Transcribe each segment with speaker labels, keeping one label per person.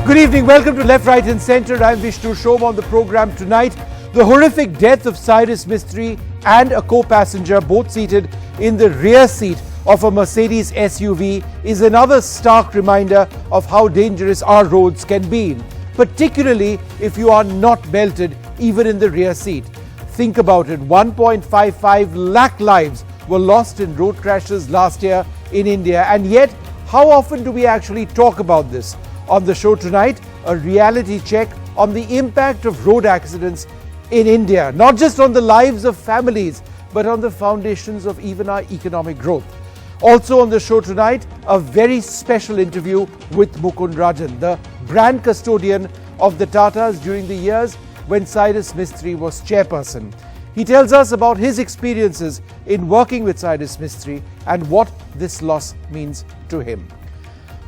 Speaker 1: Good evening. Welcome to Left, Right and Centre. I'm Vishnu Shom. On the program tonight, the horrific death of Cyrus Mistry and a co-passenger, both seated in the rear seat of a Mercedes SUV, is another stark reminder of how dangerous our roads can be, particularly if you are not belted even in the rear seat. Think about it. 1.55 lakh lives were lost in road crashes last year in India, and yet how often do we actually talk about this? On the show tonight, a reality check on the impact of road accidents in India, not just on the lives of families, but on the foundations of even our economic growth. Also on the show tonight, a very special interview with Mukund Rajan, the brand custodian of the Tatas during the years when Cyrus Mistry was chairperson. He tells us about his experiences in working with Cyrus Mistry and what this loss means to him.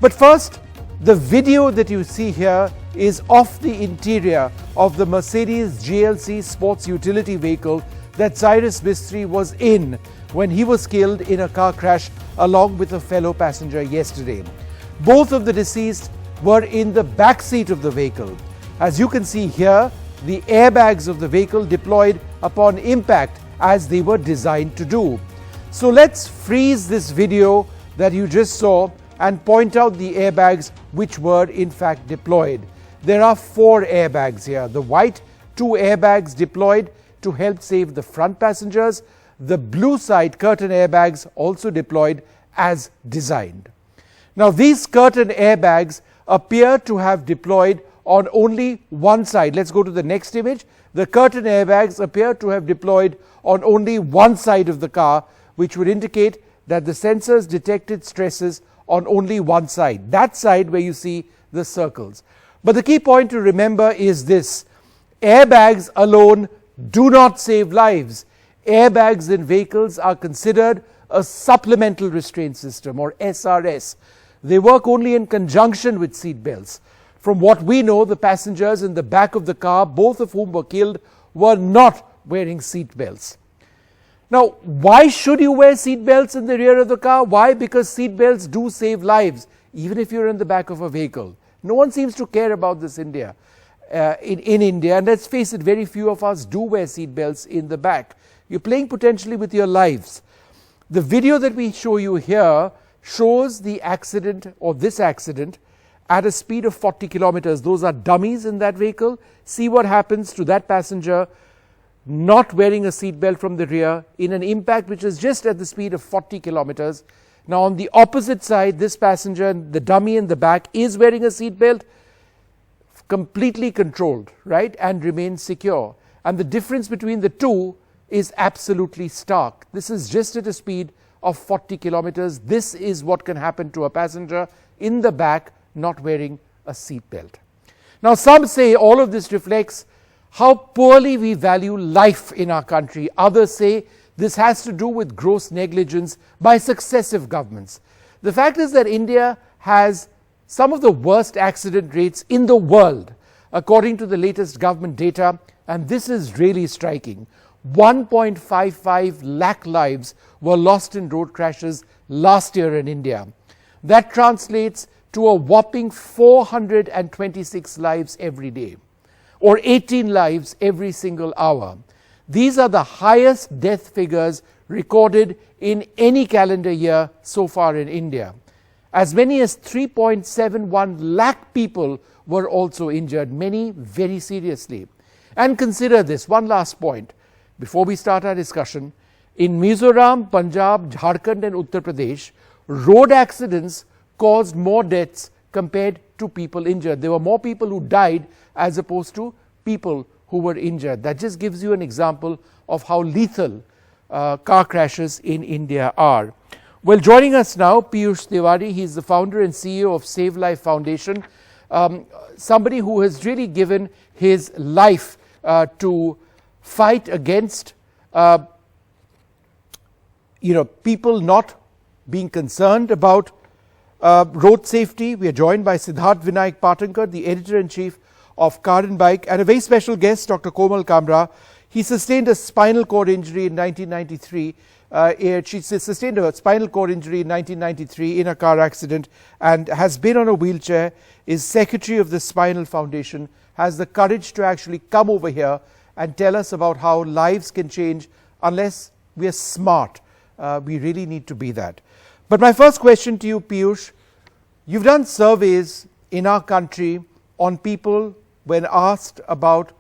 Speaker 1: But first, the video that you see here is of the interior of the Mercedes GLC sports utility vehicle that Cyrus Mistry was in when he was killed in a car crash along with a fellow passenger yesterday. Both of the deceased were in the back seat of the vehicle. As you can see here, the airbags of the vehicle deployed upon impact as they were designed to do. So let's freeze this video that you just saw and point out the airbags which were in fact deployed. There are 4 airbags here. The white, 2 airbags deployed to help save the front passengers. The blue side curtain airbags also deployed as designed. Now these curtain airbags appear to have deployed on only one side. Let's go to the next image. The curtain airbags appear to have deployed on only one side of the car, which would indicate that the sensors detected stresses on only one side, that side where you see the circles. But the key point to remember is this: airbags alone do not save lives. Airbags in vehicles are considered a supplemental restraint system, or SRS. They work only in conjunction with seat belts. From what we know, the passengers in the back of the car, both of whom were killed, were not wearing seat belts. Now, why should you wear seat belts in the rear of the car? Why? Because seat belts do save lives, even if you're in the back of a vehicle. No one seems to care about this in India. And let's face it, very few of us do wear seat belts in the back. You're playing potentially with your lives. The video that we show you here shows the accident, or this accident, at a speed of 40 kilometers. Those are dummies in that vehicle. See what happens to that passenger not wearing a seatbelt from the rear in an impact which is just at the speed of 40 kilometers. Now on the opposite side, this passenger, the dummy in the back, is wearing a seatbelt, completely controlled, right, and remains secure. And the difference between the two is absolutely stark. This is just at a speed of 40 kilometers. This is what can happen to a passenger in the back not wearing a seatbelt. Now some say all of this reflects how poorly we value life in our country. Others say this has to do with gross negligence by successive governments. The fact is that India has some of the worst accident rates in the world, according to the latest government data, and this is really striking. 1.55 lakh lives were lost in road crashes last year in India. That translates to a whopping 426 lives every day, or 18 lives every single hour. These are the highest death figures recorded in any calendar year so far in India. As many as 3.71 lakh people were also injured, many very seriously. And consider this, one last point before we start our discussion. In Mizoram, Punjab, Jharkhand and Uttar Pradesh, road accidents caused more deaths compared to people injured. There were more people who died as opposed to people who were injured. That just gives you an example of how lethal car crashes in India are. Well, joining us now, Piyush Tiwari. He's the founder and CEO of Save Life Foundation, somebody who has really given his life to fight against people not being concerned about road safety. We are joined by Siddharth Vinayak Patankar, the editor-in-chief of Car and Bike, and a very special guest, Dr. Komal Kamra. He sustained a spinal cord injury in 1993 She sustained a spinal cord injury in 1993 in a car accident and has been on a wheelchair, is secretary of the Spinal Foundation, has the courage to actually come over here and tell us about how lives can change unless we are smart. We really need to be that. But my first question to you, Piyush, you've done surveys in our country on people when asked about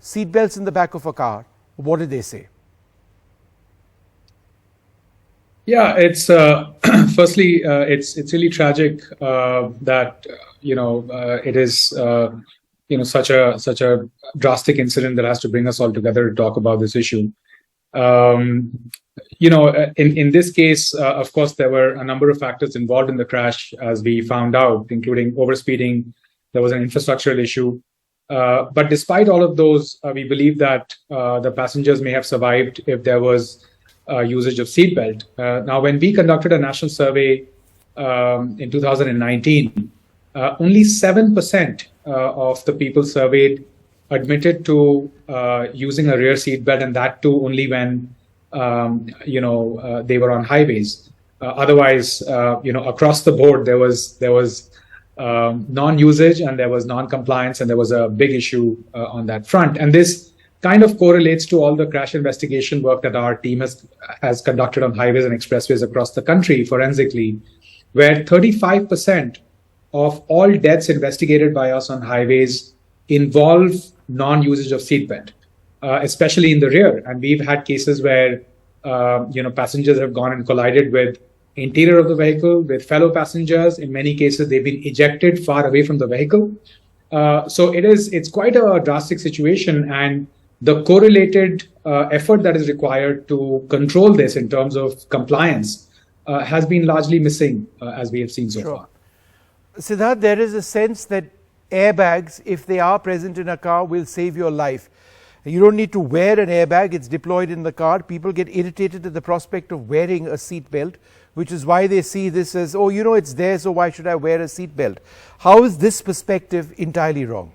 Speaker 1: seatbelts in the back of a car. What did they say?
Speaker 2: Yeah, it's firstly, it's really tragic that it is such a drastic incident that has to bring us all together to talk about this issue. In this case, of course, there were a number of factors involved in the crash, as we found out, including overspeeding. There was an infrastructural issue. But despite all of those, we believe that the passengers may have survived if there was usage of seatbelt. Now, when we conducted a national survey in 2019, only 7% of the people surveyed admitted to using a rear seatbelt, and that too only when they were on highways. Otherwise, across the board, there was non-usage and there was non-compliance, and there was a big issue on that front. And this kind of correlates to all the crash investigation work that our team has conducted on highways and expressways across the country forensically, where 35% of all deaths investigated by us on highways involve non-usage of seatbelt, especially in the rear. And we've had cases where passengers have gone and collided with interior of the vehicle, with fellow passengers. In many cases, they've been ejected far away from the vehicle. So it's quite a drastic situation, and the correlated effort that is required to control this in terms of compliance has been largely missing, as we have seen so far.
Speaker 1: Siddharth, there is a sense that airbags, if they are present in a car, will save your life. You don't need to wear an airbag, it's deployed in the car. People get irritated at the prospect of wearing a seat belt, which is why they see this as, oh, it's there, so why should I wear a seat belt? How is this perspective entirely wrong?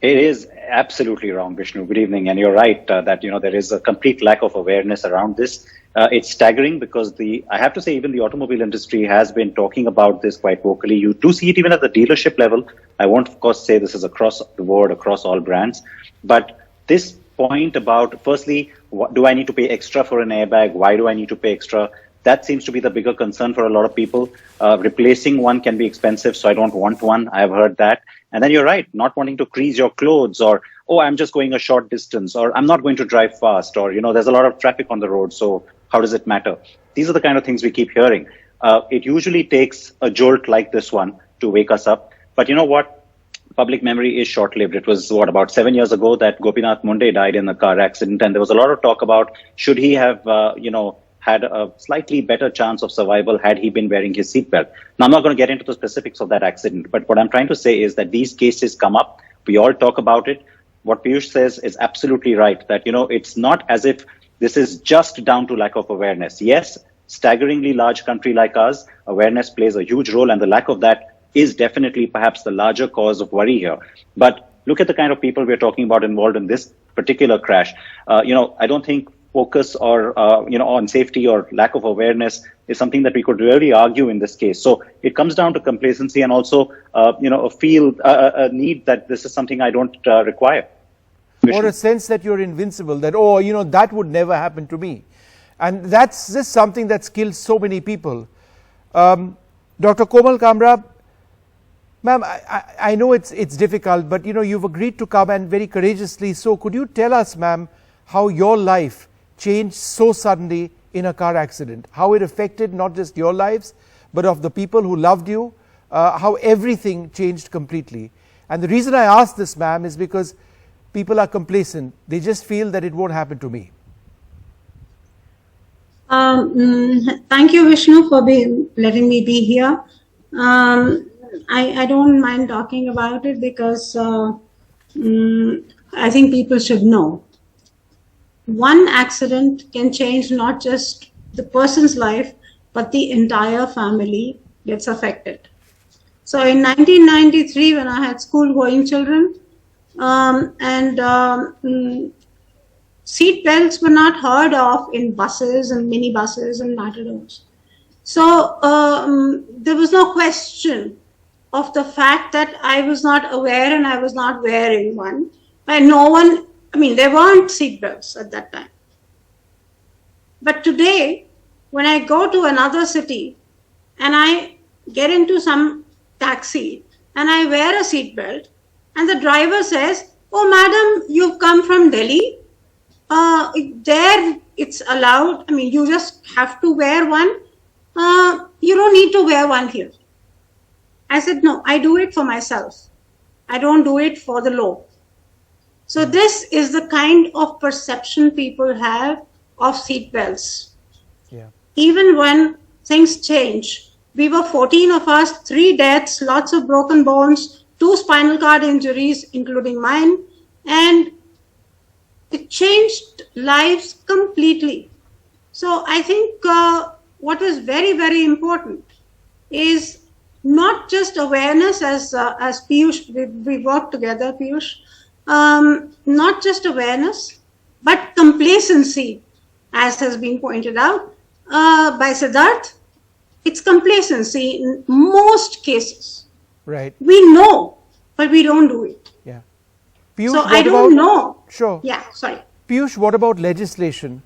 Speaker 3: It is absolutely wrong, Vishnu. Good evening. And you're right that, there is a complete lack of awareness around this. It's staggering because I have to say, even the automobile industry has been talking about this quite vocally. You do see it even at the dealership level. I won't, of course, say this is across the board, across all brands. But this point about, firstly, do I need to pay extra for an airbag? Why do I need to pay extra? That seems to be the bigger concern for a lot of people. Replacing one can be expensive, so I don't want one. I've heard that. And then you're right, not wanting to crease your clothes, or, oh, I'm just going a short distance, or I'm not going to drive fast, or, there's a lot of traffic on the road, so how does it matter? These are the kind of things we keep hearing. It usually takes a jolt like this one to wake us up. But you know what? Public memory is short-lived. It was, about 7 years ago that Gopinath Munde died in a car accident, and there was a lot of talk about should he have, had a slightly better chance of survival had he been wearing his seatbelt. Now, I'm not going to get into the specifics of that accident, but what I'm trying to say is that these cases come up. We all talk about it. What Piyush says is absolutely right, that, it's not as if this is just down to lack of awareness. Yes, staggeringly large country like ours, awareness plays a huge role, and the lack of that is definitely perhaps the larger cause of worry here. But look at the kind of people we're talking about involved in this particular crash. I don't think focus or, on safety or lack of awareness is something that we could really argue in this case. So it comes down to complacency and also, a need that this is something I don't require.
Speaker 1: Or a sense that you're invincible, that, that would never happen to me. And that's just something that's killed so many people. Dr. Komal Kamra, ma'am, I know it's difficult, but, you've agreed to come, and very courageously so. Could you tell us, ma'am, how your life changed so suddenly in a car accident, how it affected not just your lives, but of the people who loved you, how everything changed completely? And the reason I ask this, ma'am, is because people are complacent. They just feel that it won't happen to me.
Speaker 4: Thank you, Vishnu, for letting me be here. I don't mind talking about it because I think people should know. One accident can change not just the person's life, but the entire family gets affected. So in 1993, when I had school-going children, seat belts were not heard of in buses and minibuses and matadors. So there was no question of the fact that I was not aware and I was not wearing one. And no one, I mean, there weren't seat belts at that time. But today, when I go to another city and I get into some taxi and I wear a seat belt and the driver says, "Oh, madam, you've come from Delhi. There it's allowed. I mean, you just have to wear one. You don't need to wear one here." I said, "No, I do it for myself. I don't do it for the law." So this is the kind of perception people have of seat belts.
Speaker 1: Yeah.
Speaker 4: Even when things change, we were 14 of us, 3 deaths, lots of broken bones, 2 spinal cord injuries, including mine, and it changed lives completely. So I think what was very, very important is not just awareness, as Piyush, we worked together, Piyush, not just awareness, but complacency, as has been pointed out by Siddharth. It's complacency in most cases.
Speaker 1: Right.
Speaker 4: We know, but we don't do it.
Speaker 1: Yeah. Piyush,
Speaker 4: So I don't know.
Speaker 1: Sure.
Speaker 4: Yeah, sorry.
Speaker 1: Piyush, what about legislation?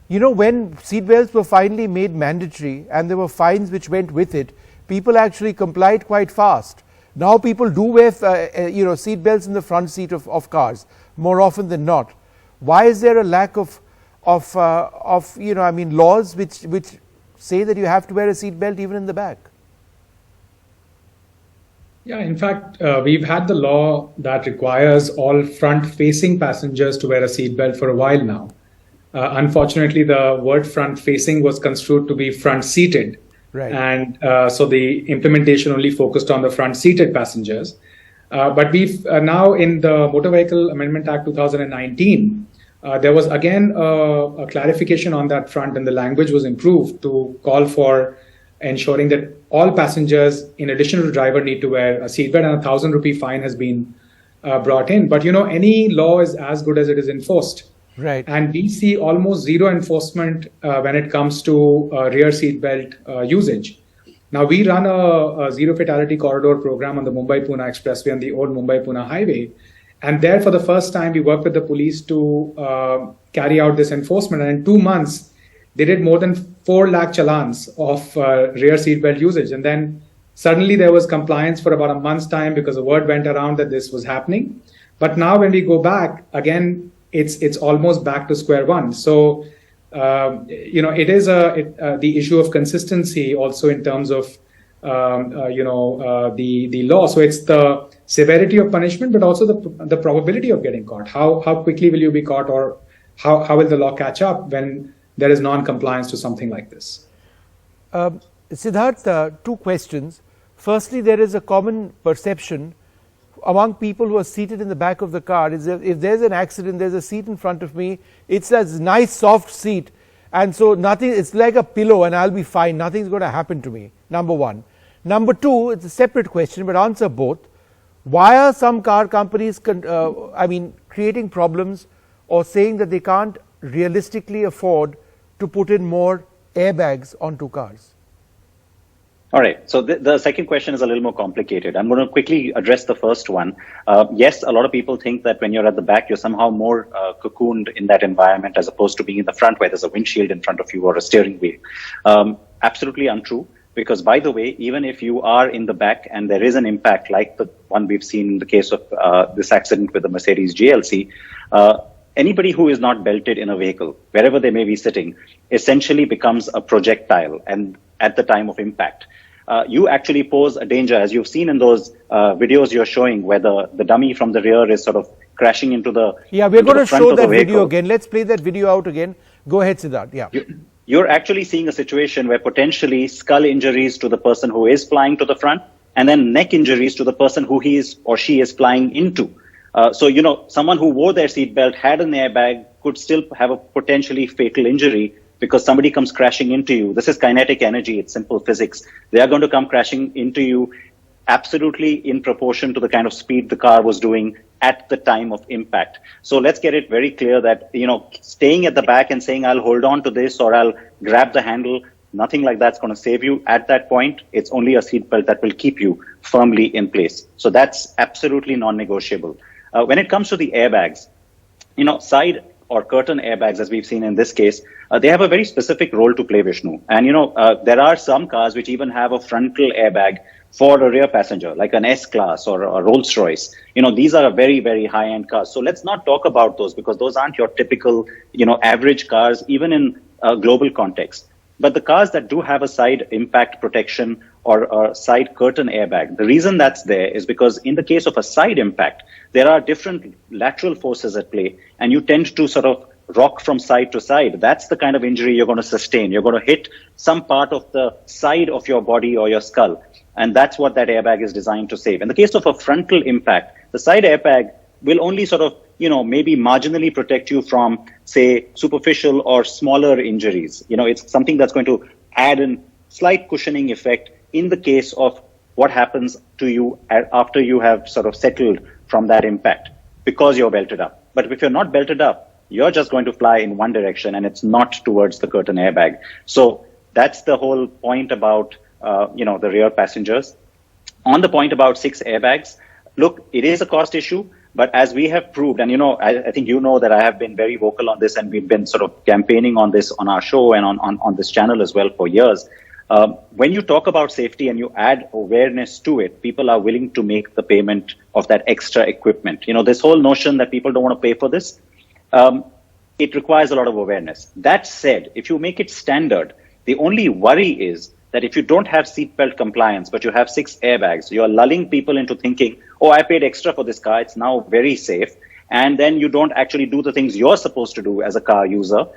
Speaker 1: You know, when seatbelts were finally made mandatory and there were fines which went with it, people actually complied quite fast. Now people do wear, seatbelts in the front seat of cars more often than not. Why is there a lack of laws which say that you have to wear a seatbelt even in the back?
Speaker 2: Yeah, in fact, we've had the law that requires all front-facing passengers to wear a seatbelt for a while now. Unfortunately, the word front-facing was construed to be front-seated.
Speaker 1: Right.
Speaker 2: And so the implementation only focused on the front-seated passengers. But we've now in the Motor Vehicle Amendment Act 2019, there was again a clarification on that front, and the language was improved to call for ensuring that all passengers, in addition to the driver, need to wear a seatbelt, and a 1,000 rupee fine has been brought in. But any law is as good as it is enforced.
Speaker 1: Right.
Speaker 2: And we see almost zero enforcement when it comes to rear seatbelt usage. Now, we run a zero fatality corridor program on the Mumbai-Pune Expressway on the old Mumbai-Pune highway. And there, for the first time, we worked with the police to carry out this enforcement. And in 2 months, they did more than 4 lakh challans of rear seatbelt usage. And then suddenly there was compliance for about a month's time because the word went around that this was happening. But now when we go back, again, it's almost back to square one. So, it is the issue of consistency also in terms of, the law. So it's the severity of punishment, but also the probability of getting caught. How quickly will you be caught, or how will the law catch up when there is non-compliance to something like this?
Speaker 1: Siddharth, 2 questions. Firstly, there is a common perception among people who are seated in the back of the car is that if there's an accident, there's a seat in front of me, it's a nice soft seat, and so nothing, it's like a pillow and I'll be fine, nothing's going to happen to me, number 1. Number 2, it's a separate question, but answer both. Why are some car companies creating problems or saying that they can't realistically afford to put in more airbags onto cars?
Speaker 3: All right. So the second question is a little more complicated. I'm going to quickly address the first one. Yes, a lot of people think that when you're at the back, you're somehow more cocooned in that environment as opposed to being in the front where there's a windshield in front of you or a steering wheel. Absolutely untrue. Because, by the way, even if you are in the back and there is an impact like the one we've seen in the case of this accident with the Mercedes GLC, anybody who is not belted in a vehicle, wherever they may be sitting, essentially becomes a projectile and at the time of impact. You actually pose a danger, as you've seen in those videos you're showing, where the dummy from the rear is sort of crashing into the
Speaker 1: Yeah, we're going to show that video again. Let's play that video out again. Go ahead, Siddharth. Yeah.
Speaker 3: You're actually seeing a situation where potentially skull injuries to the person who is flying to the front, and then neck injuries to the person who he is or she is flying into. So, someone who wore their seatbelt, had an airbag, could still have a potentially fatal injury because somebody comes crashing into you. This is kinetic energy. It's simple physics. They are going to come crashing into you absolutely in proportion to the kind of speed the car was doing at the time of impact. So let's get it very clear that, staying at the back and saying, I'll hold on to this or I'll grab the handle, nothing like that's going to save you. At that point, it's only a seatbelt that will keep you firmly in place. So that's absolutely non-negotiable. When it comes to the airbags, side or curtain airbags, as we've seen in this case, they have a very specific role to play, Vishnu. And, there are some cars which even have a frontal airbag for a rear passenger, like an S-Class or a Rolls-Royce. These are very, very high-end cars. So let's not talk about those because those aren't your typical, average cars, even in a global context. But the cars that do have a side impact protection or a side curtain airbag, the reason that's there is because in the case of a side impact, there are different lateral forces at play, and you tend to sort of rock from side to side. That's the kind of injury you're going to sustain. You're going to hit some part of the side of your body or your skull. And that's what that airbag is designed to save. In the case of a frontal impact, the side airbag will only sort of, maybe marginally protect you from, say, superficial or smaller injuries. It's something that's going to add a slight cushioning effect in the case of what happens to you after you have sort of settled from that impact because you're belted up. But if you're not belted up, you're just going to fly in one direction and it's not towards the curtain airbag. So that's the whole point about the rear passengers. On the point about 6 airbags, look, it is a cost issue, but as we have proved, and I think that I have been very vocal on this and we've been sort of campaigning on this on our show and on this channel as well for years. When you talk about safety and you add awareness to it, people are willing to make the payment of that extra equipment. This whole notion that people don't want to pay for this, it requires a lot of awareness. That said, if you make it standard, the only worry is that if you don't have seatbelt compliance, but you have 6 airbags, you're lulling people into thinking, oh, I paid extra for this car, it's now very safe. And then you don't actually do the things you're supposed to do as a car user.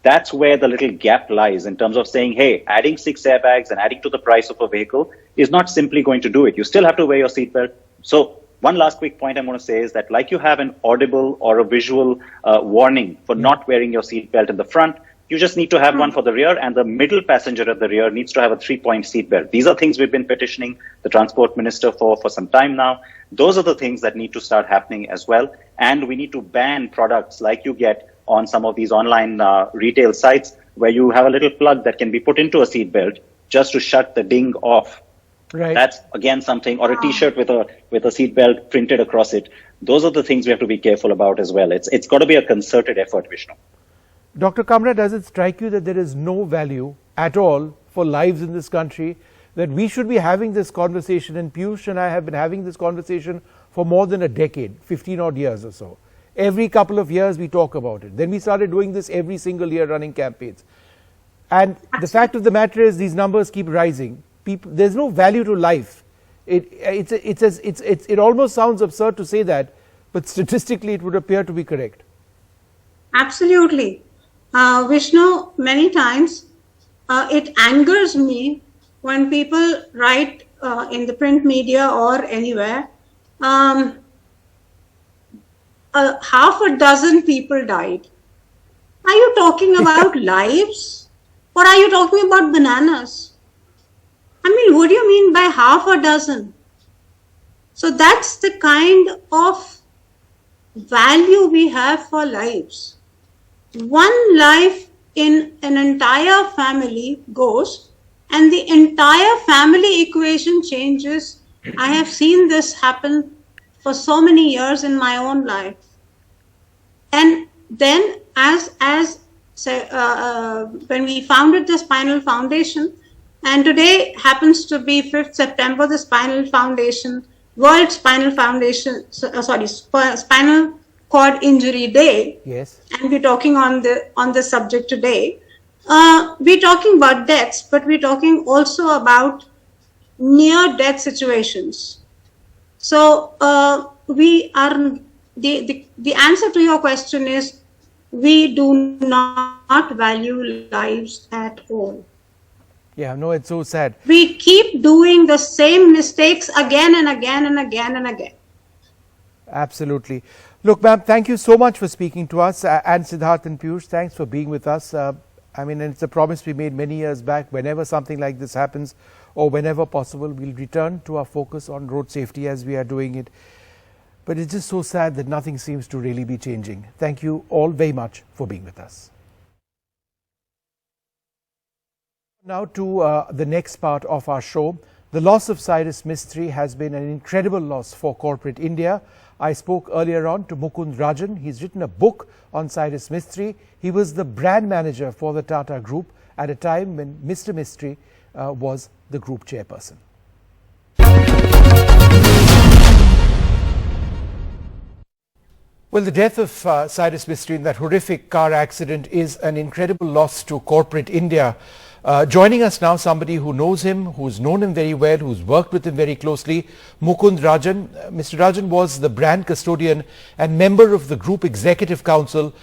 Speaker 3: That's where the little gap lies in terms of saying, hey, adding 6 airbags and adding to the price of a vehicle is not simply going to do it. You still have to wear your seatbelt. So one last quick point I'm going to say is that like you have an audible or a visual warning for not wearing your seatbelt in the front, you just need to have one for the rear, and the middle passenger at the rear needs to have a 3-point seatbelt. These are things we've been petitioning the transport minister for some time now. Those are the things that need to start happening as well. And we need to ban products like you get on some of these online retail sites where you have a little plug that can be put into a seatbelt just to shut the ding off. Right. That's again something, or a T-shirt with a seatbelt printed across it. Those are the things we have to be careful about as well. It's got to be a concerted effort, Vishnu.
Speaker 1: Dr. Kamra, does it strike you that there is no value at all for lives in this country, that we should be having this conversation? And Piyush and I have been having this conversation for more than a decade, 15 odd years or so. Every couple of years we talk about it. Then we started doing this every single year, running campaigns. And the fact of the matter is these numbers keep rising. There's no value to life. It almost sounds absurd to say that, but statistically it would appear to be correct.
Speaker 4: Absolutely. Vishnu, many times it angers me when people write in the print media or anywhere, half a dozen people died. Are you talking about lives or are you talking about bananas? I mean, what do you mean by half a dozen? So that's the kind of value we have for lives. One life in an entire family goes and the entire family equation changes. I have seen this happen for so many years in my own life. And then when we founded the Spinal Foundation, and today happens to be 5th September, the Spinal Foundation, World Spinal Foundation, Spinal Cord Injury Day. Yes. And we're talking on the subject today. We're talking about deaths, but we're talking also about near-death situations. So we are the answer to your question is we do not value lives at all.
Speaker 1: Yeah, no, it's so sad.
Speaker 4: We keep doing the same mistakes again and again and again and again.
Speaker 1: Absolutely. Look, ma'am, thank you so much for speaking to us, and Siddharth and Piyush, thanks for being with us. I mean, it's a promise we made many years back. Whenever something like this happens, or whenever possible, we'll return to our focus on road safety as we are doing it. But it's just so sad that nothing seems to really be changing. Thank you all very much for being with us. Now to the next part of our show. The loss of Cyrus Mistry has been an incredible loss for corporate India. I spoke earlier on to Mukund Rajan. He's written a book on Cyrus Mistry. He was the brand manager for the Tata Group at a time when Mr. Mistry was the group chairperson. Well, the death of Cyrus Mistry in that horrific car accident is an incredible loss to corporate India. Joining us now, somebody who knows him, who's known him very well, who's worked with him very closely, Mukund Rajan. Mr. Rajan was the brand custodian and member of the Group Executive Council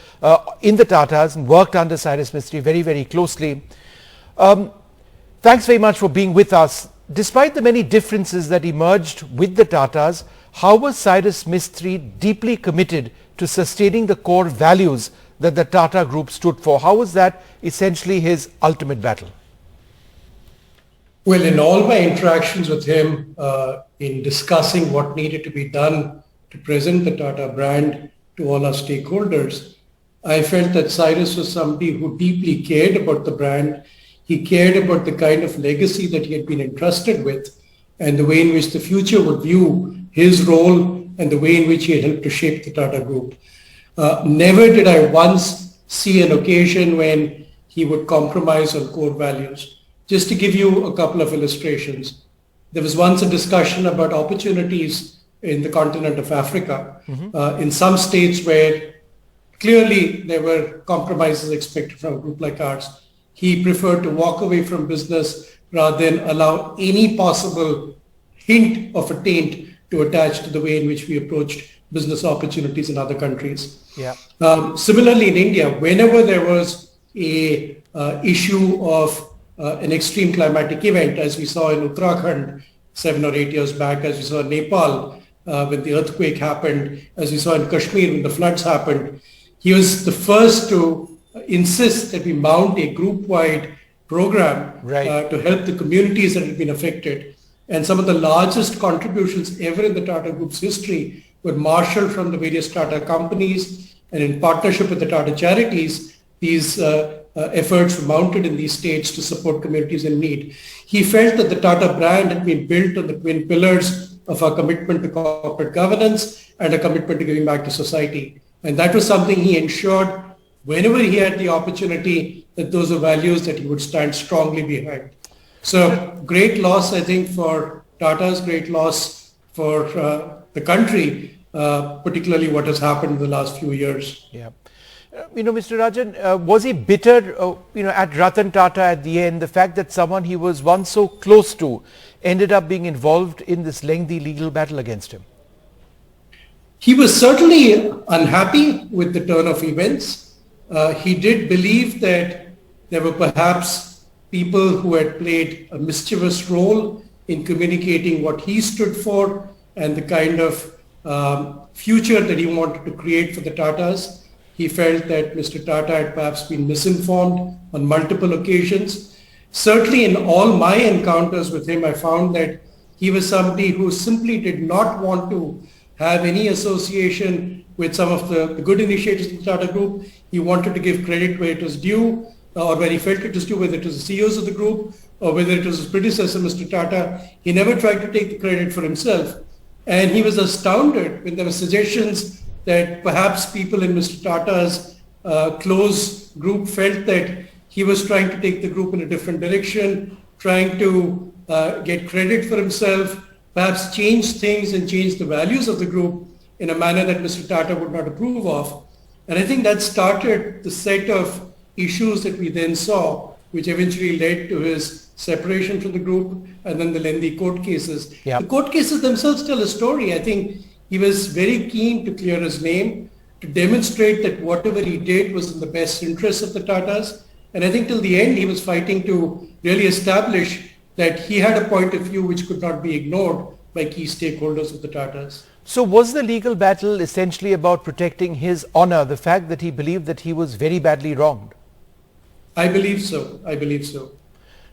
Speaker 1: in the Tatas and worked under Cyrus Mistry very, very closely. Thanks very much for being with us. Despite the many differences that emerged with the Tatas, how was Cyrus Mistry deeply committed to sustaining the core values that the Tata Group stood for? How was that essentially his ultimate battle?
Speaker 5: Well, in all my interactions with him, in discussing what needed to be done to present the Tata brand to all our stakeholders, I felt that Cyrus was somebody who deeply cared about the brand. He cared about the kind of legacy that he had been entrusted with and the way in which the future would view his role and the way in which he had helped to shape the Tata Group. Never did I once see an occasion when he would compromise on core values. Just to give you a couple of illustrations, there was once a discussion about opportunities in the continent of Africa, in some states where clearly there were compromises expected from a group like ours. He preferred to walk away from business rather than allow any possible hint of a taint to attach to the way in which we approached business opportunities in other countries.
Speaker 1: Yeah.
Speaker 5: Similarly, in India, whenever there was a issue of an extreme climatic event, as we saw in Uttarakhand 7 or 8 years back, as we saw in Nepal when the earthquake happened, as we saw in Kashmir when the floods happened, he was the first to insist that we mount a group-wide program to help the communities that had been affected. And some of the largest contributions ever in the Tata Group's history were marshaled from the various Tata companies, and in partnership with the Tata charities, these efforts were mounted in these states to support communities in need. He felt that the Tata brand had been built on the twin pillars of our commitment to corporate governance and a commitment to giving back to society. And that was something he ensured whenever he had the opportunity that those are values that he would stand strongly behind. So great loss, I think, for Tata's, great loss for the country, particularly what has happened in the last few years.
Speaker 1: Yeah. Mr. Rajan, was he bitter, at Ratan Tata at the end, the fact that someone he was once so close to ended up being involved in this lengthy legal battle against him?
Speaker 5: He was certainly unhappy with the turn of events. He did believe that there were perhaps people who had played a mischievous role in communicating what he stood for and the kind of future that he wanted to create for the Tatas. He felt that Mr. Tata had perhaps been misinformed on multiple occasions. Certainly in all my encounters with him, I found that he was somebody who simply did not want to have any association with some of the good initiatives of the Tata Group. He wanted to give credit where it was due, or where he felt it was due, whether it was the CEOs of the group or whether it was his predecessor, Mr. Tata. He never tried to take the credit for himself. And he was astounded when there were suggestions that perhaps people in Mr. Tata's close group felt that he was trying to take the group in a different direction, trying to get credit for himself, perhaps change things and change the values of the group in a manner that Mr. Tata would not approve of. And I think that started the set of issues that we then saw, which eventually led to his separation from the group and then the lengthy court cases.
Speaker 1: Yep.
Speaker 5: The court cases themselves tell a story. I think he was very keen to clear his name, to demonstrate that whatever he did was in the best interest of the Tatas. And I think till the end, he was fighting to really establish that he had a point of view which could not be ignored by key stakeholders of the Tatas.
Speaker 1: So was the legal battle essentially about protecting his honor, the fact that he believed that he was very badly wronged?
Speaker 5: I believe so.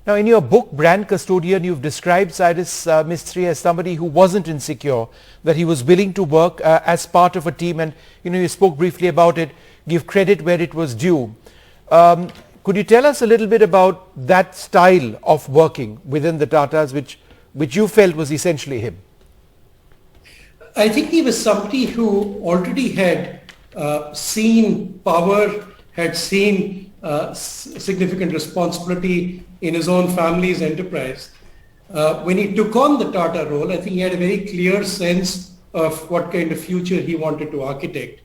Speaker 1: Now, in your book, Brand Custodian, you've described Cyrus Mistry as somebody who wasn't insecure, that he was willing to work as part of a team. And, you spoke briefly about it, give credit where it was due. Could you tell us a little bit about that style of working within the Tatas, which you felt was essentially him?
Speaker 5: I think he was somebody who already had seen power, had seen significant responsibility in his own family's enterprise. When he took on the Tata role, I think he had a very clear sense of what kind of future he wanted to architect.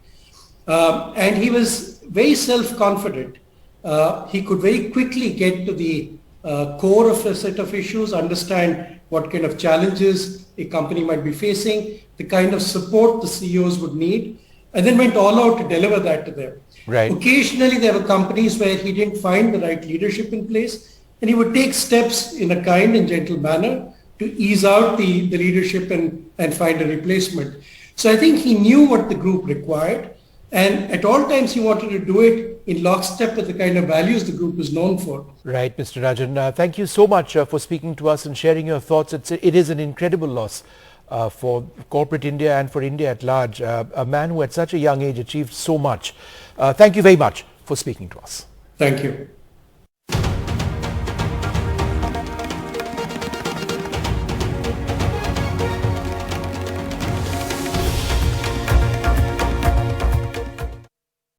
Speaker 5: And he was very self-confident. He could very quickly get to the core of a set of issues, understand what kind of challenges a company might be facing, the kind of support the CEOs would need, and then went all out to deliver that to them.
Speaker 1: Right.
Speaker 5: Occasionally, there were companies where he didn't find the right leadership in place, and he would take steps in a kind and gentle manner to ease out the leadership and find a replacement. So I think he knew what the group required, and at all times he wanted to do it in lockstep with the kind of values the group is known for. Right,
Speaker 1: Mr. Rajan. Thank you so much for speaking to us and sharing your thoughts. It is an incredible loss for corporate India and for India at large. A man who at such a young age achieved so much. Thank you very much for speaking to us.
Speaker 5: Thank you.